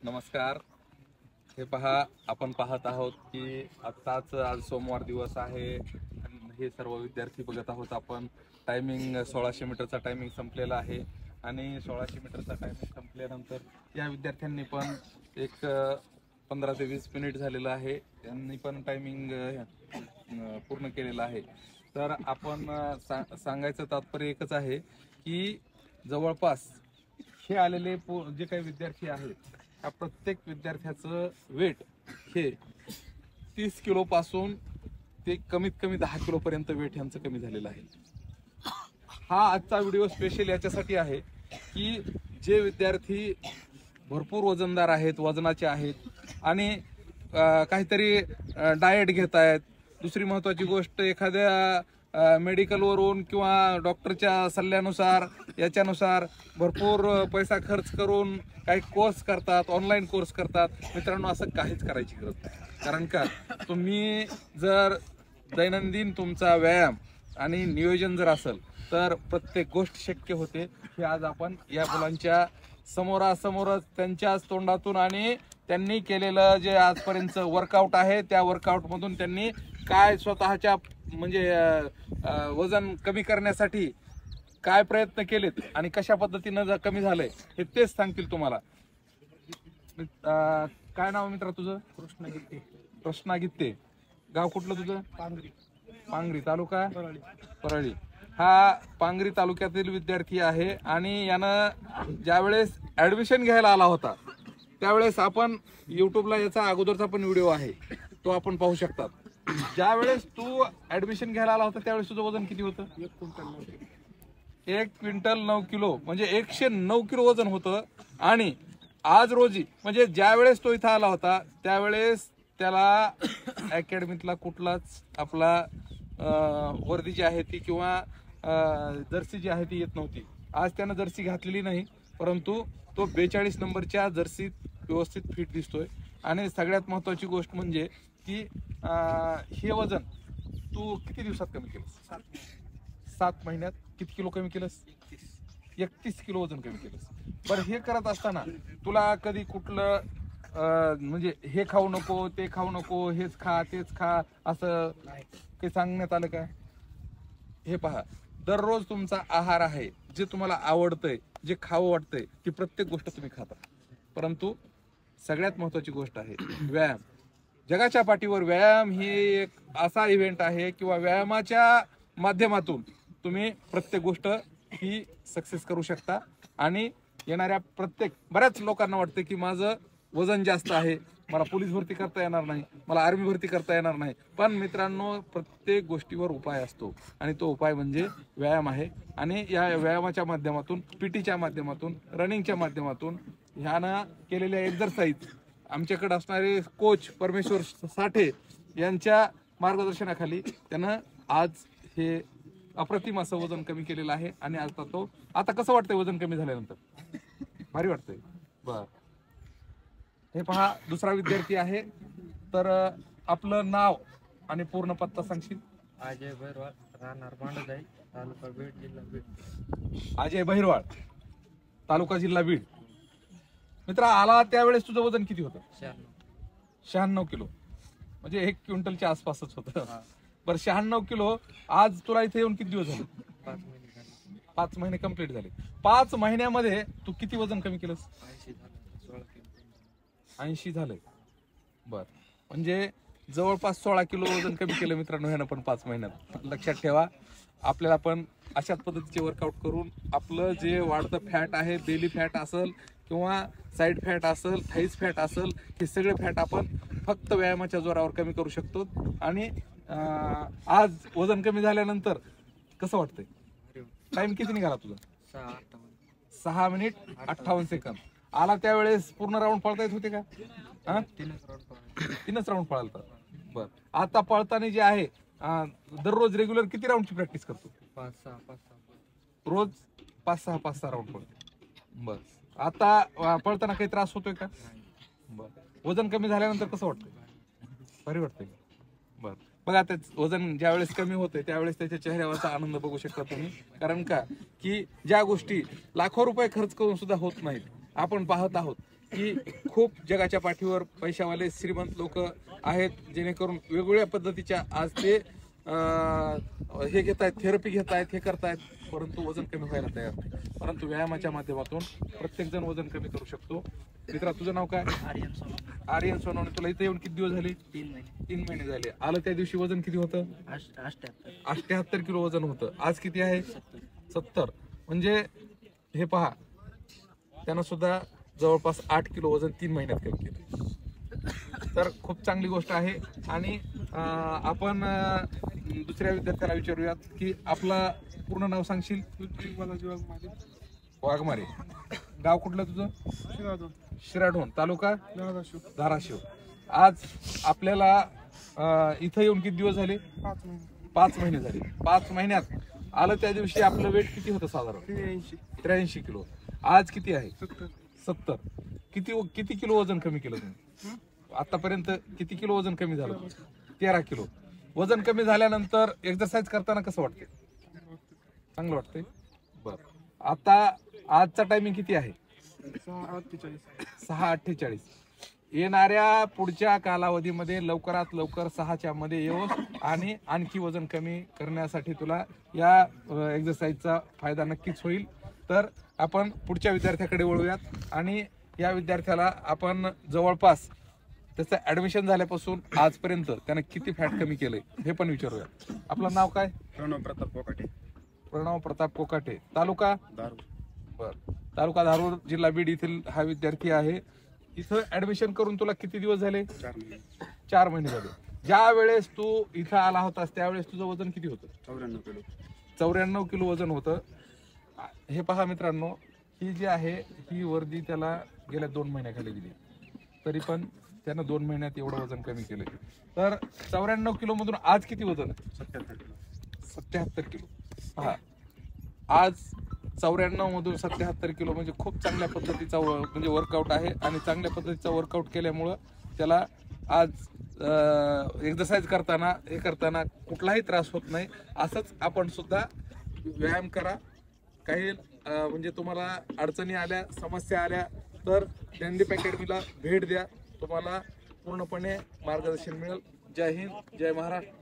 नमस्कार. हे पहा, आपण पाहत आहोत की आज सोमवार दिवस आहे. हे सर्व विद्यार्थी बघत आहोत आपण. टायमिंग 1600 मीटरचा टायमिंग संपलेला आहे आणि 1600 मीटरचा टायमिंग संपल्यानंतर या विद्यार्थ्यांनी पण एक 15 ते 20 मिनिट झालेलं आहे. त्यांनी पण टायमिंग पूर्ण केलेलं आहे. तर आपण सांगायचं तात्पर्य एकच आहे की जवळपास हे आलेले जे काही विद्यार्थी आहेत त्या प्रत्येक विद्यार्थ्याचं वेट हे 30 किलो पासून ते कमीत कमी 10 किलो पर्यंत वेट यांचं कमी झालेलं आहे. हा आजचा व्हिडिओ स्पेशल याच्यासाठी आहे की जे विद्यार्थी भरपूर वजनदार आहेत, वजनाचे आहेत आणि काहीतरी डाएट घेत आहेत. दुसरी महत्वाची गोष्ट, एखाद्या मेडिकलवरून किंवा डॉक्टरच्या सल्ल्यानुसार याच्यानुसार भरपूर पैसा खर्च करून काही कोर्स करतात, ऑनलाईन कोर्स करतात. मित्रांनो, असं काहीच करायची गरज नाही. कारण का, तुम्ही जर दैनंदिन तुमचा व्यायाम आणि नियोजन जर असेल तर प्रत्येक गोष्ट शक्य होते. हे आज आपण या मुलांच्या समोरासमोरच त्यांच्याच तोंडातून आणि त्यांनी केलेलं जे आजपर्यंत वर्कआउट आहे त्या वर्कआउट मधून त्यांनी काय स्वतःच्या म्हणजे वजन कमी करण्यासाठी काय प्रयत्न केलेत आणि कशा पद्धतीनं कमी झालंय हे तेच सांगतील तुम्हाला. काय नाव मित्रा तुझं? कृष्णा गित्ते. कृष्णा गित्ते. गाव कुठलं तुझं? पांगरी. पांगरी तालुका परळी. हा पांगरी तालुक्यातील विद्यार्थी आहे आणि यानं ज्यावेळेस ऍडमिशन घ्यायला आला होता त्यावेळेस आपण युट्यूबला याचा अगोदरचा पण व्हिडिओ आहे, तो आपण पाहू शकतात. ज्यावेळेस तू ऍडमिशन घ्यायला आला होता त्यावेळेस तुझं वजन किती होतं? 1 क्विंटल 9 किलो, म्हणजे 109 किलो वजन होतं. आणि आज रोजी म्हणजे ज्यावेळेस तो इथं आला होता त्यावेळेस त्याला अकॅडमीतला कुठलाच आपला वर्दी जी आहे ती किंवा जर्सी जी आहे ती येत नव्हती. आज त्यानं जर्सी घातलेली नाही, परंतु तो 42 नंबरच्या जर्सीत व्यवस्थित फिट दिसतोय. आणि सगळ्यात महत्वाची गोष्ट म्हणजे की हे वजन तू किती दिवसात कमी केलंस? 7 महिन्यात. किती किलो कमी केलंस? 31 किलो वजन कमी केलंस. बरं, हे करत असताना तुला कधी कुठलं म्हणजे हे खाऊ नको, ते खाऊ नको, हेच खा, तेच खा, असं काही सांगण्यात आलं का? हे पहा, दररोज तुमचा आहार आहे, जे तुम्हाला आवडतंय, जे खावं वाटतंय ती प्रत्येक गोष्ट तुम्ही खाता. परंतु सगळ्यात महत्वाची गोष्ट आहे व्यायाम. जगाच्या पाठीवर व्यायाम ही एक असा इव्हेंट आहे किंवा व्यायामाच्या माध्यमातून तुम्ही प्रत्येक गोष्ट ही सक्सेस करू शकता. आणि येणाऱ्या बऱ्याच लोकांना वाटतं की माझं वजन जास्त आहे, मला पोलीस भरती करता येणार नाही, मला आर्मी भरती करता येणार नाही. पण मित्रांनो, प्रत्येक गोष्टीवर उपाय असतो आणि तो उपाय म्हणजे व्यायाम आहे. आणि या व्यायामाच्या माध्यमातून, पीटीच्या माध्यमातून, रनिंगच्या माध्यमातून, ह्यानं केलेल्या एक्झरसाइज, आमच्याकडे असणारे कोच परमेश्वर साठे यांच्या मार्गदर्शनाखाली त्यानं आज हे अप्रतिम असं वजन कमी केलेलं आहे. आणि आता कसं वाटतंय वजन कमी झाल्यानंतर? भारी वाटतंय. बर, हे पहा, दुसरा विद्यार्थी आहे. तर आपलं नाव आणि पूर्ण पत्ता सांगशील? अजय भैरवाळ, राहणार मांडजाई, तालुका बीड, जिल्हा बीड. अजय भैरवाळ, तालुका जिल्हा बीड. मित्रा, आला त्यावेळेस तुझं वजन किती होतं? 96 किलो, म्हणजे 1 क्विंटलच्या आसपासच होतं. बरं, 96 किलो. आज तुला इथे येऊन किती दिवस झाले? 5 महिने झाले. 5 महिने कंप्लीट झाले. 5 महिन्यामध्ये तू किती वजन कमी केलंस? 80 झालंय. बर, म्हणजे जवळपास 16 किलो वजन कमी केलं मित्रांनो ह्यानं पण 5 महिन्यात. लक्षात ठेवा, आपल्याला पण अशाच पद्धतीचे वर्कआउट करून आपलं जे वाढतं फॅट आहे, बेली फॅट असेल किंवा साईड फॅट असेल, थाईज फॅट असेल, हे सगळे फॅट आपण फक्त व्यायामाच्या जोरावर कमी करू शकतो. आणि आज वजन कमी झाल्यानंतर कसं वाटतंय? टाइम किती निघाला तुझा? 6 मिनिट 58 सेकंद. आला त्यावेळेस पूर्ण राऊंड पळता येत होते का? 3च राऊंड पळालता. बर, आता पळताना जे आहे दररोज रेग्युलर किती राऊंडची प्रॅक्टिस करतो? 5-6 रोज 5-6 राऊंड पळतो. बर, आता पळताना काही त्रास होतोय का? बर, वजन कमी झाल्यानंतर कसं वाटतंय? बरी वाटतंय. बर, बघा, ते वजन ज्यावेळेस कमी होतंय त्यावेळेस त्याच्या चेहऱ्यावरचा आनंद बघू शकता तुम्ही. कारण का की ज्या गोष्टी लाखो रुपये खर्च करून सुद्धा होत नाहीत आपण पाहत आहोत की खूप जगाच्या पाठीवर पैशावाले श्रीमंत लोक आहेत, जेणेकरून वेगवेगळ्या पद्धतीच्या आज ते हे घेत आहेत, थेरपी घेत आहेत, हे करतायत, परंतु वजन कमी व्हायला तयार नाही. परंतु व्यायामाच्या माध्यमातून प्रत्येक जण वजन कमी करू शकतो. मित्रा, तुझं नाव काय? आर्यन सोनवणे. तुला इथे येऊन किती दिवस झाले? 3 महिने झाले. आलं त्या दिवशी वजन किती होतं? 78 किलो वजन होतं. आज किती आहे? 70. म्हणजे हे पहा, त्यानं सुद्धा जवळपास 8 किलो वजन 3 महिन्यात कमी केलं. तर खूप चांगली गोष्ट आहे. आणि आपण दुसऱ्या विद्यार्थ्याला विचारूयात की आपलं पूर्ण नाव सांगशील? वाघमारे. गाव कुठलं तुझं? शिराढोण. तालुका? धाराशिव. आज आपल्याला इथं येऊन किती दिवस झाले? 5 महिने झाले. 5 महिन्यात आलं त्या दिवशी आपलं वेट किती होतं साधारण? 83 किलो. आज किती आहे? 70. किती किलो वजन कमी केलं तुम्ही आतापर्यंत? किती किलो वजन कमी झालं? 13 किलो. वजन कमी झाल्यानंतर एक्सरसाइज करताना कसं वाटतंय? चांगलं वाटतंय. बर, आता आजचा टायमिंग किती आहे? 6:48. येणाऱ्या पुढच्या कालावधीमध्ये लवकरात लवकर 6च्या मध्ये येऊ आणि आणखी वजन कमी करण्यासाठी तुला या एक्सरसाइजचा फायदा नक्कीच होईल. तर आपण पुढच्या विद्यार्थ्याकडे वळूयात आणि या विद्यार्थ्याला आपण जवळपास त्याचं ऍडमिशन झाल्यापासून आजपर्यंत त्यानं किती फॅट कमी केलंय हे पण विचारूया. आपलं नाव काय? प्रणव प्रताप कोकाटे. प्रणव प्रताप कोकाटे. तालुका? दारू. बर, तालुका धारूर, जिल्हा बीड येथील हा विद्यार्थी आहे. इथं ऍडमिशन करून तुला किती दिवस झाले? 4 महिने झाले. ज्या वेळेस तू इथं आला होतास त्यावेळेस तुझं वजन किती होतं? 94 किलो. 94 किलो वजन होतं. हे पहा मित्रांनो, ही जी आहे ही वर्दी त्याला गेल्या 2 महिन्याखाली दिली, तरी पण त्यानं 2 महिन्यात एवढं वजन कमी केलंय. तर 94 किलो मधून आज किती वजन? 77 किलो. 77 किलो. पहा, आज 94 मधून 77 किलो म्हणजे खूप चांगल्या पद्धतीचा म्हणजे वर्कआउट आहे. आणि चांगल्या पद्धतीचा वर्कआउट केल्यामुळं त्याला आज एक्सरसाइज करताना हे करताना कुठलाही त्रास होत नाही. असंच आपण सुद्धा व्यायाम करा. काही म्हणजे तुम्हाला अडचणी आल्या, समस्या आल्या तर ज्ञानदीप अकॅडमीला भेट द्या. तुम्हाला पूर्णपणे मार्गदर्शन मिळेल. जय हिंद, जय महाराष्ट्र.